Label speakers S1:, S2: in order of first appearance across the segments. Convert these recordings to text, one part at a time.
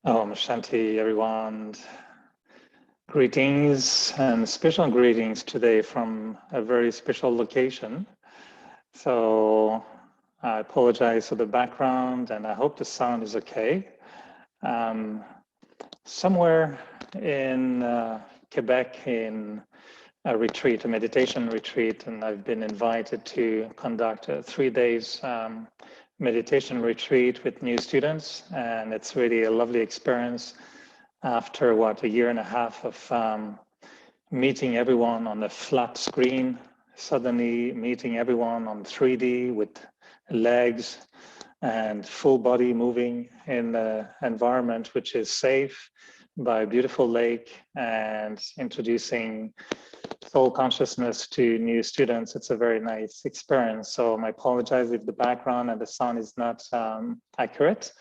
S1: Om Shanti, everyone. Greetings and special greetings today from a very special location. So I apologize for the background and I hope the sound is okay. Somewhere in Quebec in a retreat, a meditation retreat, and I've been invited to conduct a 3 days meditation retreat with new students, and it's really a lovely experience after a year and a half of meeting everyone on a flat screen, suddenly meeting everyone on 3D with legs and full body moving in the environment which is safe by a beautiful lake, and introducing soul consciousness to new students. It's a very nice experience. So I apologize if the background and the sound is not accurate,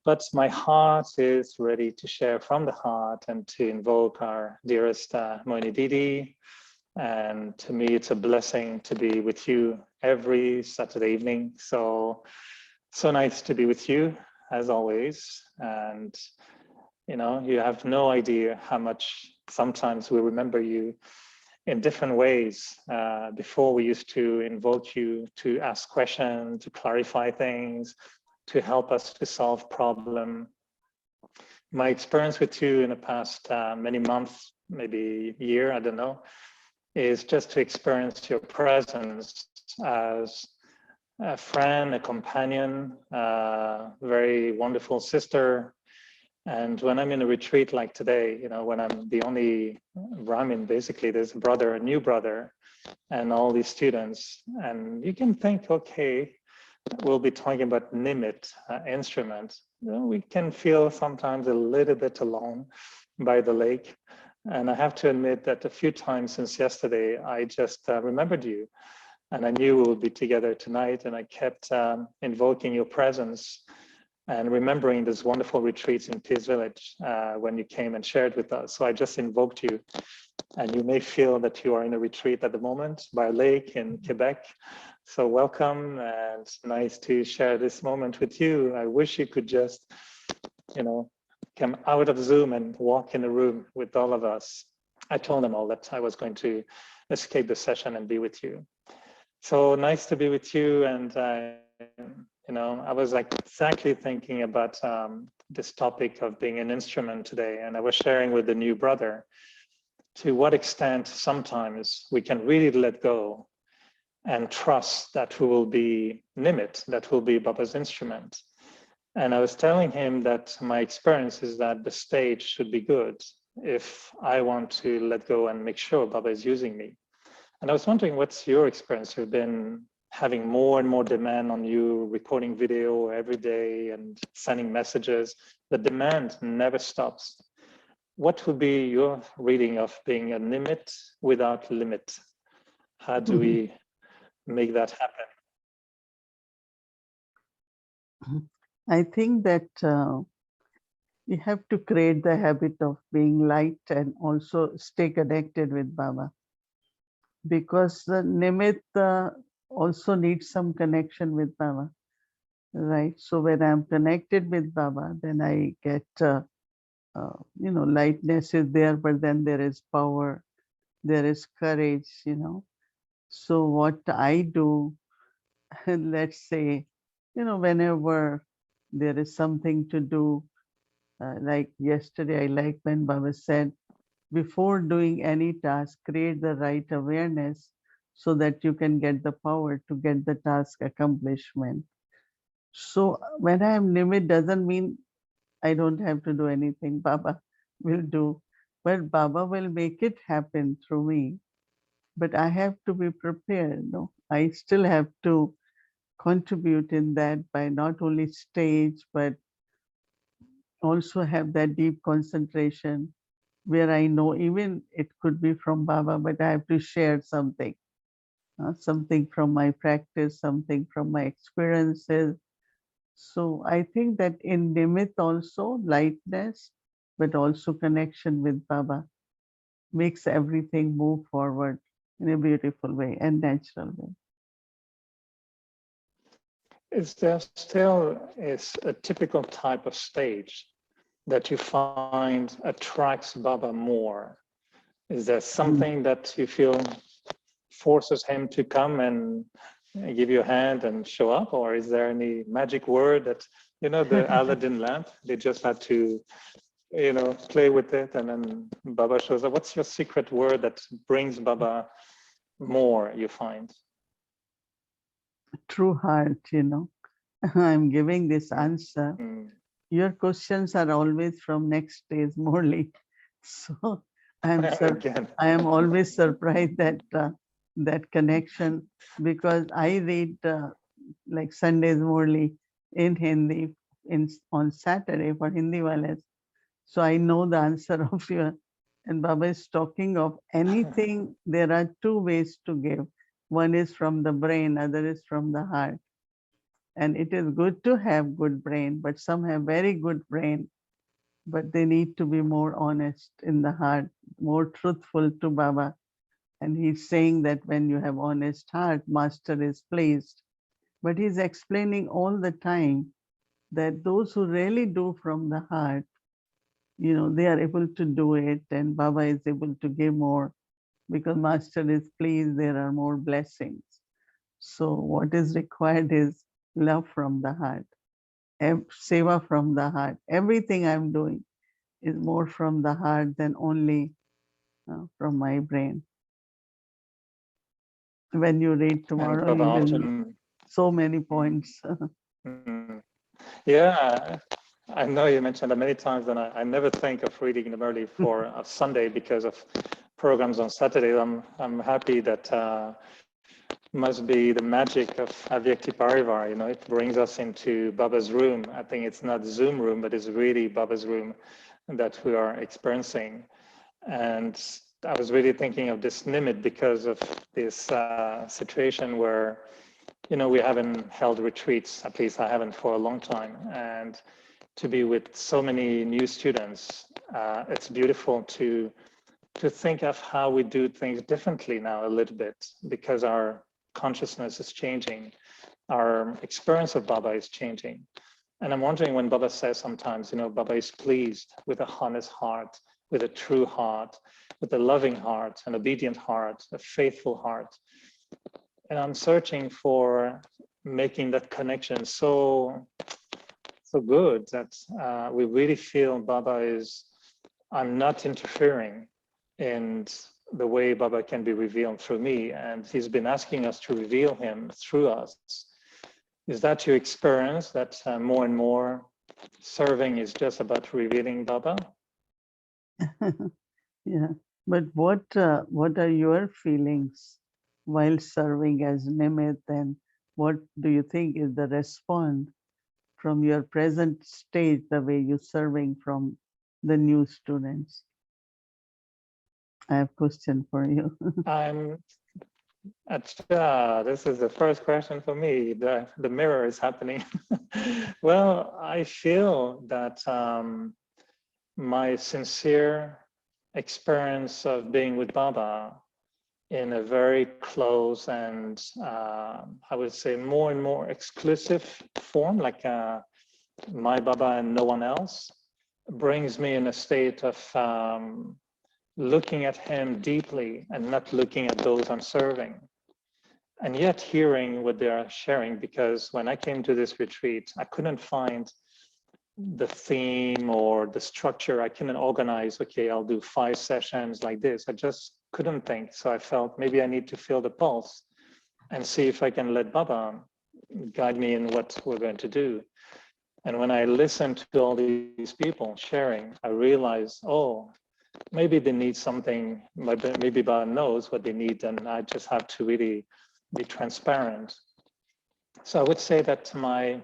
S1: but my heart is ready to share from the heart and to invoke our dearest Mohini Didi. And to me, it's a blessing to be with you every Saturday evening. So nice to be with you as always. And you have no idea how much sometimes we remember you in different ways. Before we used to invoke you to ask questions, to clarify things, to help us to solve problem. My experience with you in the past many months, maybe year, I don't know, is just to experience your presence as a friend, a companion, a very wonderful sister. And when I'm in a retreat like today, when I'm the only Brahmin, basically there's a new brother, and all these students, and you can think, okay, we'll be talking about Nimit instrument. We can feel sometimes a little bit alone by the lake. And I have to admit that a few times since yesterday, I just remembered you. And I knew we would be together tonight, and I kept invoking your presence and remembering those wonderful retreats in Peace Village when you came and shared with us. So I just invoked you. And you may feel that you are in a retreat at the moment by a lake in Quebec. So welcome, and nice to share this moment with you. I wish you could just, come out of Zoom and walk in the room with all of us. I told them all that I was going to escape the session and be with you. So nice to be with you. And I was exactly thinking about this topic of being an instrument today. And I was sharing with the new brother to what extent sometimes we can really let go and trust that we will be Nimit, that will be Baba's instrument. And I was telling him that my experience is that the stage should be good if I want to let go and make sure Baba is using me. And I was wondering, what's your experience? You've been having more and more demand on you, recording video every day and sending messages. The demand never stops. What would be your reading of being a Nimit without limit? How do we make that happen?
S2: I think that we have to create the habit of being light and also stay connected with Baba, because the Nimit also needs some connection with Baba, right? So when I'm connected with Baba, then I get, lightness is there, but then there is power, there is courage, So what I do, let's say, whenever there is something to do, like yesterday, I like when Baba said, before doing any task, create the right awareness so that you can get the power to get the task accomplishment. So when I am Nimit, doesn't mean I don't have to do anything. Baba will do, but Baba will make it happen through me. But I have to be prepared. No, I still have to contribute in that by not only stage, but also have that deep concentration where I know even it could be from Baba, but I have to share something, something from my practice, something from my experiences. So I think that in Nimit also lightness, but also connection with Baba makes everything move forward in a beautiful way and natural way.
S1: Is there still a typical type of stage that you find attracts Baba more? Is there something that you feel forces him to come and give you a hand and show up? Or is there any magic word that, the Aladdin lamp, they just had to, play with it and then Baba shows up? What's your secret word that brings Baba more, you find?
S2: True heart, I'm giving this answer.
S1: Mm.
S2: Your questions are always from next days, Morley. So
S1: Again.
S2: I am always surprised that that connection, because I read like Sundays Morley in Hindi on Saturday for Hindi wales. So I know the answer of your, and Baba is talking of anything. There are two ways to give. One is from the brain, other is from the heart. And it is good to have good brain, but some have very good brain, but they need to be more honest in the heart, more truthful to Baba. And he's saying that when you have honest heart, Master is pleased. But he's explaining all the time that those who really do from the heart, they are able to do it, and Baba is able to give more because Master is pleased, there are more blessings. So what is required is love from the heart, seva from the heart. Everything I'm doing is more from the heart than only from my brain. When you read
S1: And
S2: tomorrow,
S1: Baba
S2: you will know
S1: often,
S2: so many
S1: mm,
S2: points.
S1: yeah, I know you mentioned that many times, and I never think of reading them early for a Sunday because of programs on Saturday. I'm happy that must be the magic of Avyakti Parivar. It brings us into Baba's room. I think it's not Zoom room, but it's really Baba's room that we are experiencing. And I was really thinking of this Nimit because of this situation where, we haven't held retreats, at least I haven't for a long time. And to be with so many new students, it's beautiful to think of how we do things differently now a little bit, because our consciousness is changing, our experience of Baba is changing. And I'm wondering, when Baba says sometimes, Baba is pleased with a honest heart, with a true heart, with a loving heart, an obedient heart, a faithful heart. And I'm searching for making that connection so good that we really feel Baba is, I'm not interfering in the way Baba can be revealed through me. And he's been asking us to reveal him through us. Is that your experience, that more and more serving is just about revealing Baba?
S2: Yeah. But what are your feelings while serving as Nimit, and what do you think is the response from your present stage, the way you're serving from the new students? I have a question for you.
S1: I'm this is the first question for me. The mirror is happening. Well, I feel that my sincere experience of being with Baba in a very close and I would say more and more exclusive form, like my Baba and no one else, brings me in a state of looking at him deeply and not looking at those I'm serving. And yet hearing what they are sharing, because when I came to this retreat, I couldn't find the theme or the structure. I couldn't organize, okay, I'll do 5 sessions like this. I just couldn't think. So I felt maybe I need to feel the pulse and see if I can let Baba guide me in what we're going to do. And when I listened to all these people sharing, I realized, oh, maybe they need something, maybe Baba knows what they need, and I just have to really be transparent. So I would say that my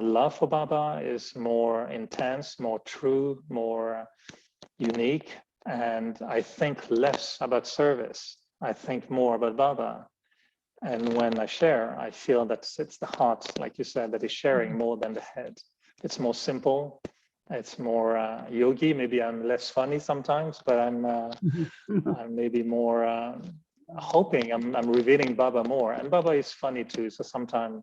S1: love for Baba is more intense, more true, more unique, and I think less about service. I think more about Baba. And when I share, I feel that it's the heart, like you said, that is sharing more than the head. It's more simple. It's more yogi. Maybe I'm less funny sometimes, but I'm maybe more hoping I'm revealing Baba more. And Baba is funny too. So sometimes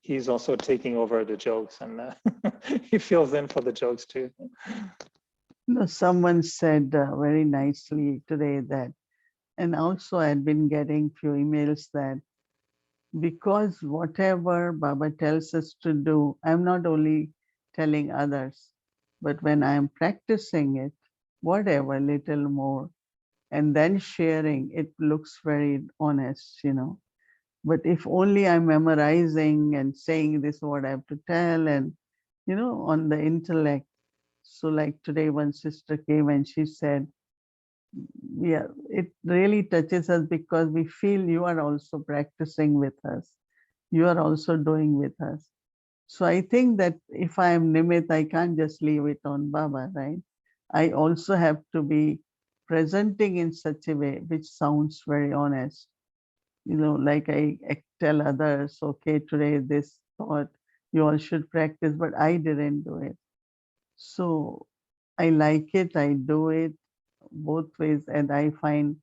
S1: he's also taking over the jokes, and he fills in for the jokes too.
S2: No, someone said very nicely today that, and also I had been getting few emails that because whatever Baba tells us to do, I'm not only telling others, but when I'm practicing it, whatever, little more, and then sharing, it looks very honest, you know. But if only I'm memorizing and saying this is what I have to tell, and you know, on the intellect. So like today, one sister came and she said, yeah, it really touches us because we feel you are also practicing with us. You are also doing with us. So I think that if I am Nimit, I can't just leave it on Baba, right? I also have to be presenting in such a way which sounds very honest. You know, like I tell others, okay, today this thought, you all should practice, but I didn't do it. So I like it, I do it both ways, and I find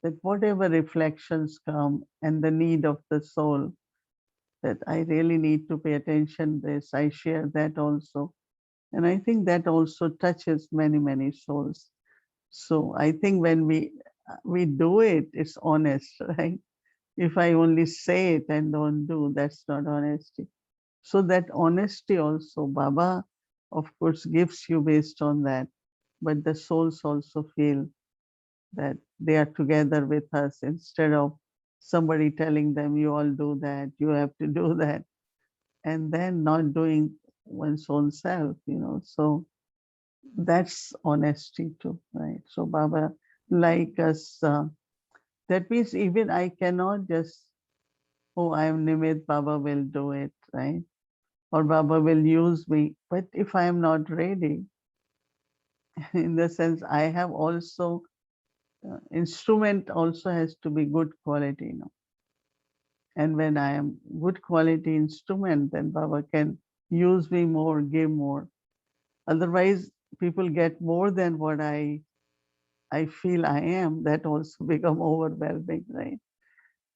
S2: that whatever reflections come and the need of the soul, that I really need to pay attention this, I share that also. And I think that also touches many, many souls. So I think when we do it, it's honest, right? If I only say it and don't do, that's not honesty. So that honesty also, Baba, of course, gives you based on that. But the souls also feel that they are together with us instead of somebody telling them, you all do that, you have to do that, and then not doing one's own self, you know. So that's honesty too, right? So Baba, like us, that means even I cannot just, oh, I am Nimit, Baba will do it, right? Or Baba will use me. But if I am not ready, in the sense I have also, instrument also has to be good quality, you know. And when I am good quality instrument, then Baba can use me more, give more. Otherwise, people get more than what I feel I am. That also become overwhelming, right?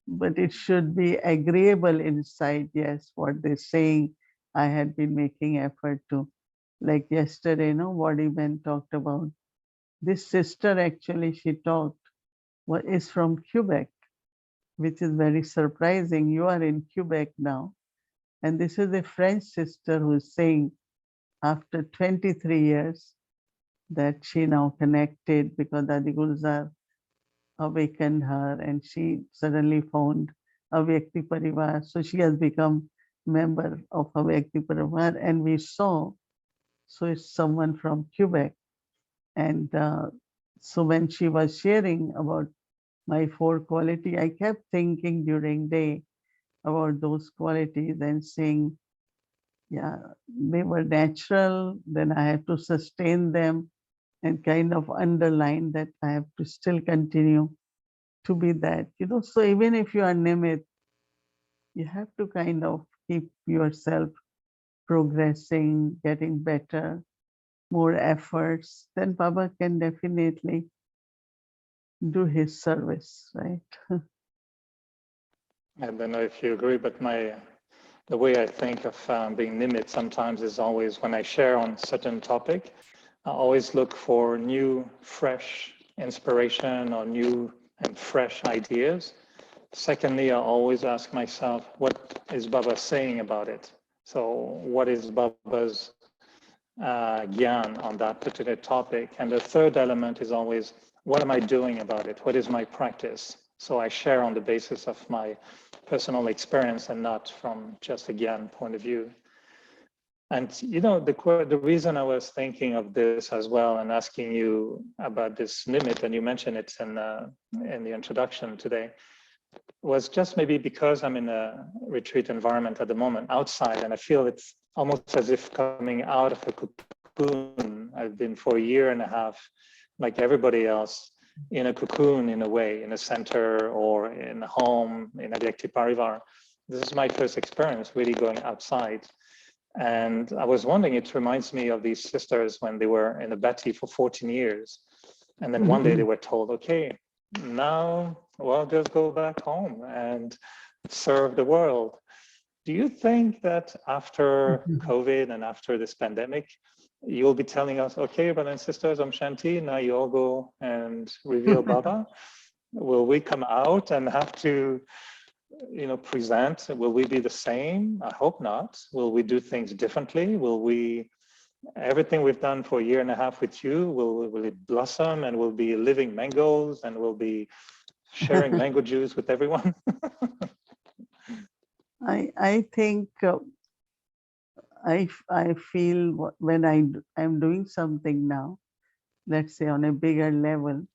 S2: But it should be agreeable inside. Yes, what they're saying, I had been making effort to. Like yesterday, no, what even talked about. This sister actually, she talked, what is from Quebec, which is very surprising. You are in Quebec now. And this is a French sister who's saying after 23 years that she now connected because Dadi Gulzar awakened her and she suddenly found Avyakti Parivar. So she has become member of Avyakti Parivar, and we saw, so it's someone from Quebec. And so when she was sharing about my four quality, I kept thinking during day about those qualities and saying, yeah, they were natural, then I have to sustain them and kind of underline that I have to still continue to be that, you know. So even if you are Nimit, you have to kind of keep yourself progressing, getting better, more efforts, then Baba can definitely do his service, right?
S1: I don't know if you agree, but the way I think of being Nimit sometimes is always when I share on certain topic, I always look for new, fresh inspiration or new and fresh ideas. Secondly, I always ask myself, what is Baba saying about it? So what is Baba's gyan on that particular topic? And the third element is always, what am I doing about it? What is my practice? So I share on the basis of my personal experience and not from just a gyan point of view. And you know, the reason I was thinking of this as well and asking you about this Nimit, and you mentioned it in the introduction today, was just maybe because I'm in a retreat environment at the moment outside, and I feel it's almost as if coming out of a cocoon. I've been for a year and a half, like everybody else, in a cocoon in a way, in a center or in a home, in Avyakti Parivar. This is my first experience really going outside. And I was wondering, it reminds me of these sisters when they were in a bati for 14 years. And then one day they were told, okay, now, well, just go back home and serve the world. Do you think that after COVID and after this pandemic, you'll be telling us, okay, brothers and sisters, Om Shanti, now you all go and reveal Baba? Will we come out and have to, present? Will we be the same? I hope not. Will we do things differently? Will we, everything we've done for a year and a half with you, will it blossom and we'll be living mangoes and we'll be sharing mango juice with everyone?
S2: I think I feel when I'm doing something now, let's say on a bigger level,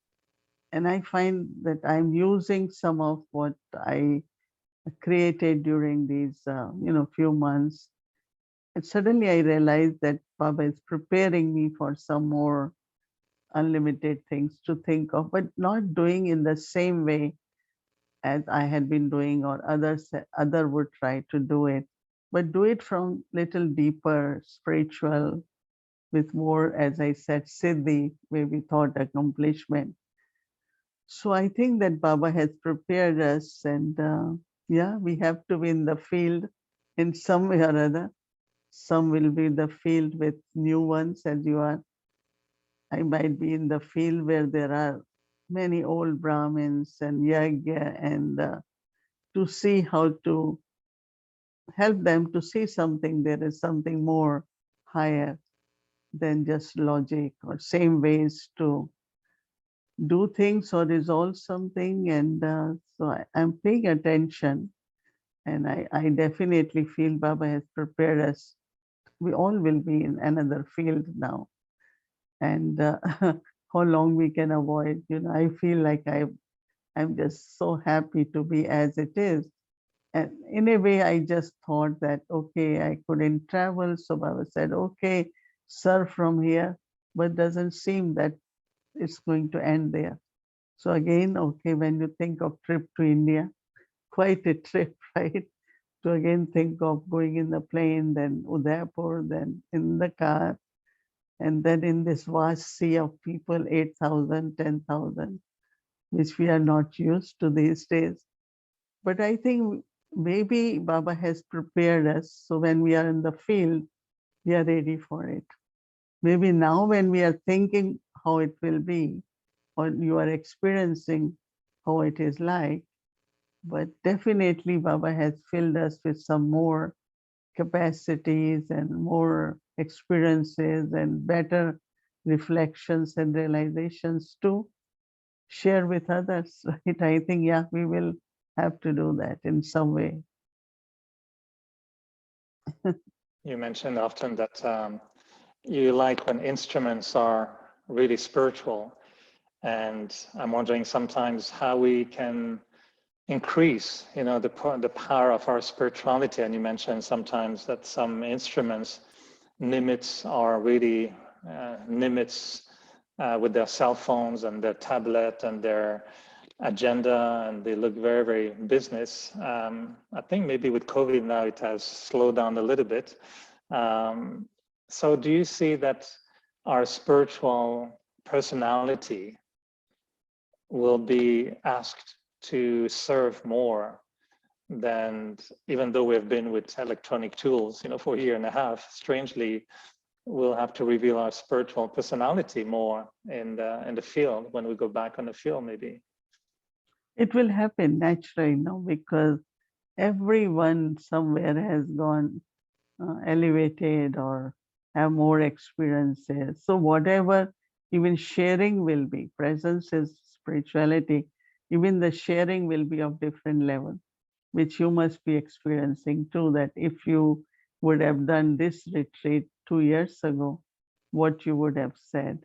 S2: and I find that I'm using some of what I created during these few months, and suddenly I realized that Baba is preparing me for some more unlimited things to think of, but not doing in the same way as I had been doing or other would try to do it, but do it from little deeper spiritual, with more, as I said, siddhi, maybe thought accomplishment. So I think that Baba has prepared us, and yeah, we have to be in the field in some way or other. Some will be in the field with new ones, as you are. I might be in the field where there are many old Brahmins and yagya, and to see how to help them to see something. There is something more higher than just logic, or same ways to do things or resolve something. And so I'm paying attention, and I definitely feel Baba has prepared us. We all will be in another field now. And how long we can avoid, I feel like I'm just so happy to be as it is. And in a way, I just thought that, okay, I couldn't travel. So Baba said, okay, serve from here, but doesn't seem that it's going to end there. So again, okay, when you think of trip to India, quite a trip, right? To again think of going in the plane, then Udaipur, then in the car, and then in this vast sea of people, 8,000, 10,000, which we are not used to these days. But I think maybe Baba has prepared us. So when we are in the field, we are ready for it. Maybe now when we are thinking how it will be, or you are experiencing how it is like, but definitely Baba has filled us with some more capacities and more experiences and better reflections and realizations to share with others. Right? I think, yeah, we will have to do that in some way.
S1: You mentioned often that you like when instruments are really spiritual. And I'm wondering sometimes how we can increase, the power of our spirituality. And you mentioned sometimes that some instruments nimits are really nimits with their cell phones and their tablet and their agenda, and they look very, very business. I think maybe with COVID now it has slowed down a little bit. So do you see that our spiritual personality will be asked to serve more than, even though we've been with electronic tools, for a year and a half, strangely, we'll have to reveal our spiritual personality more in the field when we go back on the field, maybe?
S2: It will happen naturally, because everyone somewhere has gone elevated or have more experiences. So whatever, even sharing will be, presence is spirituality, even the sharing will be of different level, which you must be experiencing too, that if you would have done this retreat 2 years ago, what you would have said.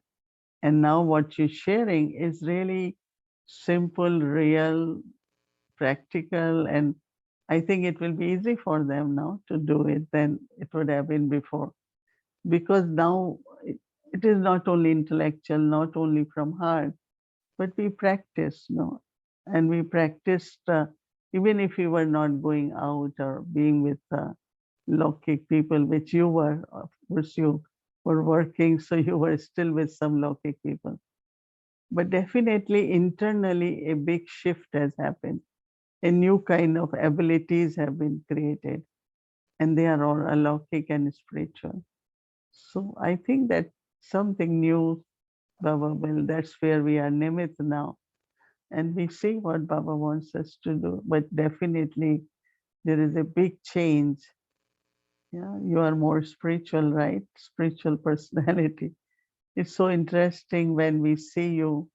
S2: And now what you're sharing is really simple, real, practical, and I think it will be easy for them now to do it than it would have been before. Because now it is not only intellectual, not only from heart, but we practice, and we practiced, even if we were not going out or being with Lokik people, which you were, of course, you were working, so you were still with some Lokik people. But definitely internally, a big shift has happened. A new kind of abilities have been created. and they are all alaukic and spiritual. So I think that something new, Baba will, that's where we are Nimit now. And we see what Baba wants us to do. But definitely there is a big change. Yeah, you are more spiritual, right? Spiritual personality. It's so interesting when we see you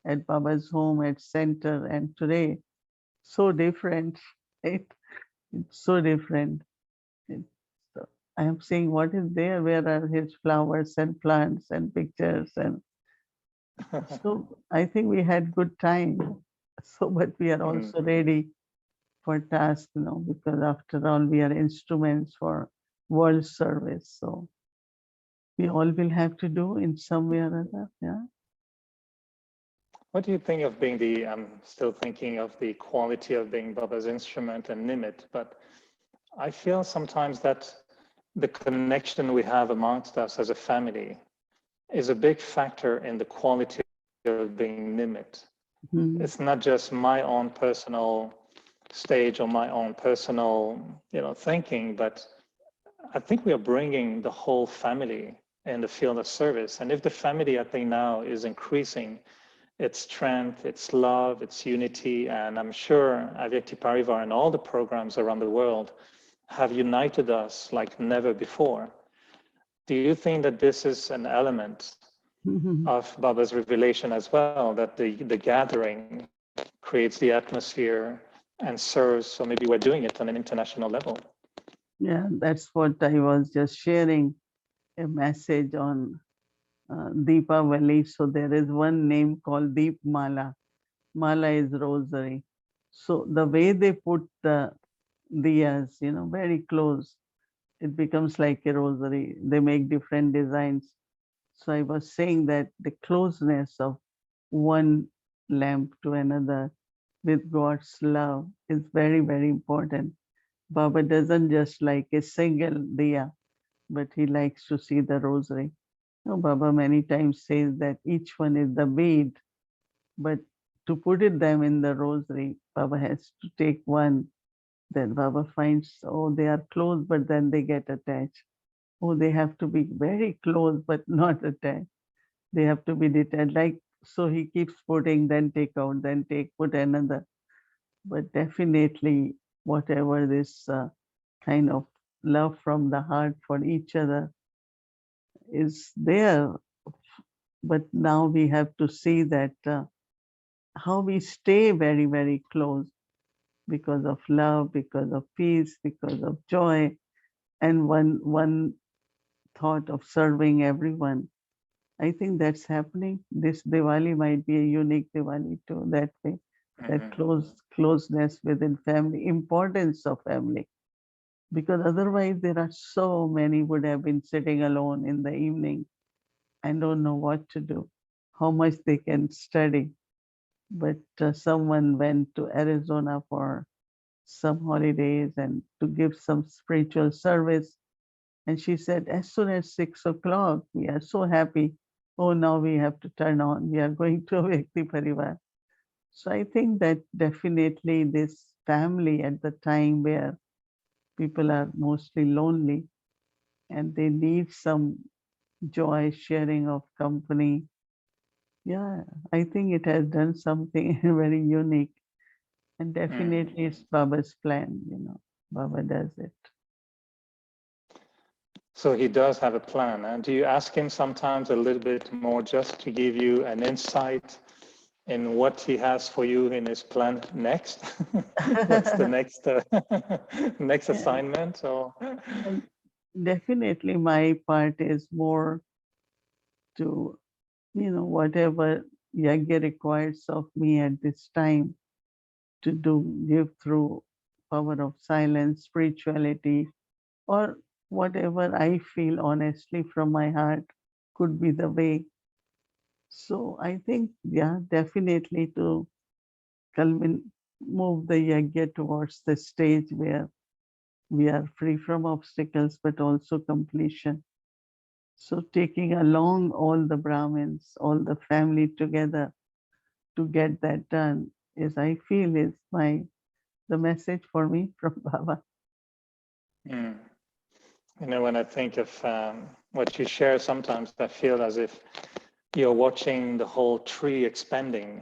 S2: at Baba's home at center and today, so different, right? It's so different. It's, I am saying what is there? Where are his flowers and plants and pictures? And so I think we had good time. So, but we are
S1: Mm.
S2: also ready for task, because after all, we are instruments for world service. So we all will have to do in some way or other. Yeah.
S1: What do you think of being I'm still thinking of the quality of being Baba's instrument and Nimit, but I feel sometimes that the connection we have amongst us as a family is a big factor in the quality of being Nimit.
S2: Mhm.
S1: It's not just my own personal stage or my own personal, thinking, but I think we are bringing the whole family in the field of service. And if the family, I think now is increasing its strength, its love, its unity, and I'm sure Avyakti Parivar and all the programs around the world have united us like never before. Do you think that this is an element
S2: Mhm.
S1: of Baba's revelation as well, that the gathering creates the atmosphere and serves, so maybe we're doing it on an international level?
S2: Yeah, that's what I was just sharing a message on Deepavali. So there is one name called Deep Mala. Mala is rosary. So the way they put the diyas, very close, it becomes like a rosary. They make different designs. So I was saying that the closeness of one lamp to another with God's love is very, very important. Baba doesn't just like a single diya, but he likes to see the rosary. Baba many times says that each one is the bead, but to put it them in the rosary, Baba has to take one. Then Baba finds, oh, they are close, but then they get attached. Oh, they have to be very close, but not attached. They have to be detached. Like, so he keeps putting, then take out, then take, put another. But definitely, whatever this kind of love from the heart for each other is there. But now we have to see that how we stay very, very close because of love, because of peace, because of joy, and one thought of serving everyone. I think that's happening. This Diwali might be a unique Diwali too, that way, that
S1: Mhm.
S2: closeness within family, importance of family. Because otherwise there are so many would have been sitting alone in the evening and don't know what to do, how much they can study. But someone went to Arizona for some holidays and to give some spiritual service. And she said, as soon as 6 o'clock, we are so happy. Oh, now we have to turn on. We are going to a Vyakti Parivar. So I think that definitely this family at the time where people are mostly lonely and they need some joy, sharing of company. Yeah, I think it has done something very unique. And
S1: Mm.
S2: definitely it's Baba's plan, Baba does it.
S1: So he does have a plan. And do you ask him sometimes a little bit more just to give you an insight in what he has for you in his plan next? What's the next next
S2: Yeah,
S1: assignment? Or
S2: and definitely my part is more to, whatever Yagya requires of me at this time to do, give through power of silence, spirituality, or whatever I feel honestly from my heart could be the way. So I think, yeah, definitely to move the yagya towards the stage where we are free from obstacles, but also completion. So taking along all the Brahmins, all the family together to get that done is, I feel, is the message for me from Baba.
S1: mm. You know, when I think of what you share, sometimes I feel as if you're watching the whole tree expanding,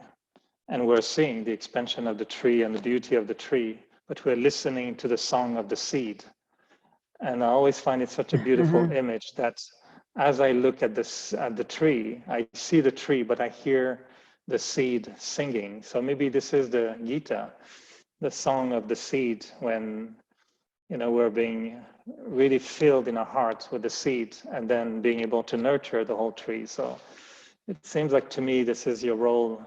S1: and we're seeing the expansion of the tree and the beauty of the tree, but we're listening to the song of the seed. And I always find it such a beautiful image that as I look at this at the tree, I see the tree, but I hear the seed singing. So maybe this is the Gita, the song of the seed, when we're being really filled in our hearts with the seed, and then being able to nurture the whole tree. So it seems like to me this is your role,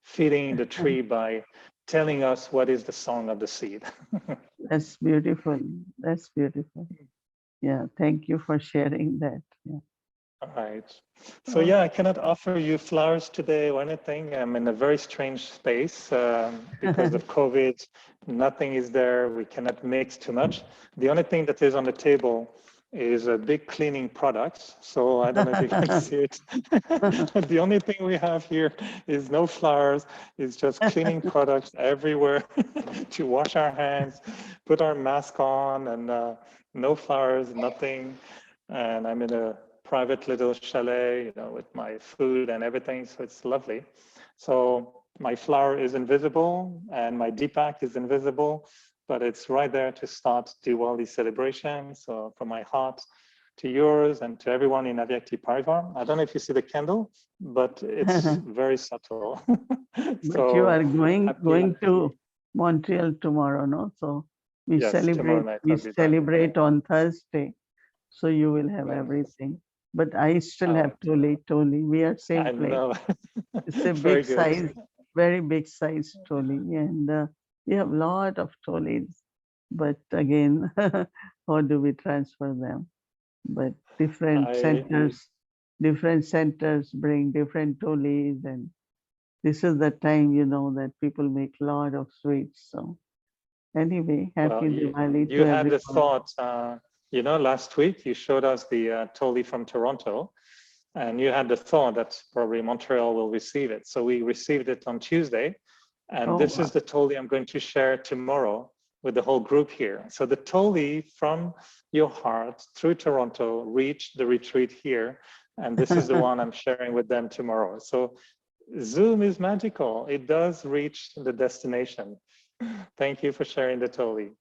S1: feeding the tree by telling us what is the song of the seed.
S2: That's beautiful. That's beautiful. Yeah, thank you for sharing that. Yeah.
S1: All right. So
S2: Oh.
S1: yeah, I cannot offer you flowers today or anything. I'm in a very strange space because of COVID. Nothing is there. We cannot mix too much. The only thing that is on the table is a big cleaning products. So I don't know if you can see it. The only thing we have here is no flowers. It's just cleaning products everywhere to wash our hands, put our mask on, and no flowers, nothing. And I'm in a private little chalet, with my food and everything. So it's lovely. So my flower is invisible and my Deepak is invisible, but it's right there to start Diwali celebration. So from my heart to yours and to everyone in Avyakti Parivar. I don't know if you see the candle, but it's very subtle.
S2: But you are
S1: So
S2: going
S1: happy.
S2: to Montreal tomorrow, no? So we
S1: Yes, tomorrow
S2: celebrate
S1: night
S2: we
S1: I'll be back.
S2: celebrate on Thursday. So you will have
S1: Well,
S2: everything. But I still
S1: all
S2: have
S1: right.
S2: toli. We are same
S1: I
S2: place.
S1: know.
S2: It's a
S1: Very
S2: big
S1: good.
S2: size, very big size toli, and we have lot of tolis. But again, how do we transfer them? But
S1: I
S2: different centers bring different tolis, and this is the time, that people make lot of sweets. So anyway,
S1: Well,
S2: happy
S1: you,
S2: Diwali to
S1: you had the
S2: everyone.
S1: thought, last week you showed us the Tolly from Toronto, and you had the thought that probably Montreal will receive it. So we received it on Tuesday, and
S2: Oh,
S1: this is the Tolly I'm going to share tomorrow with the whole group here. So the Tolly from your heart through Toronto reached the retreat here, and this is the one I'm sharing with them tomorrow. So Zoom is magical. It does reach the destination. Thank you for sharing the Tolly.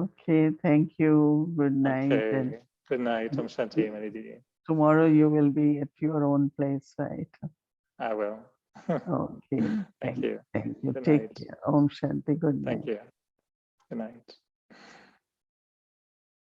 S2: okay. Thank you. Good night. And
S1: Okay. Good night. Om Shanti, Manidi.
S2: tomorrow you will be at your own place, right?
S1: I will.
S2: Okay.
S1: Thank you.
S2: Thank you.
S1: Good
S2: Take
S1: night.
S2: care. Om Shanti. Good
S1: Thank
S2: night.
S1: you. Good night.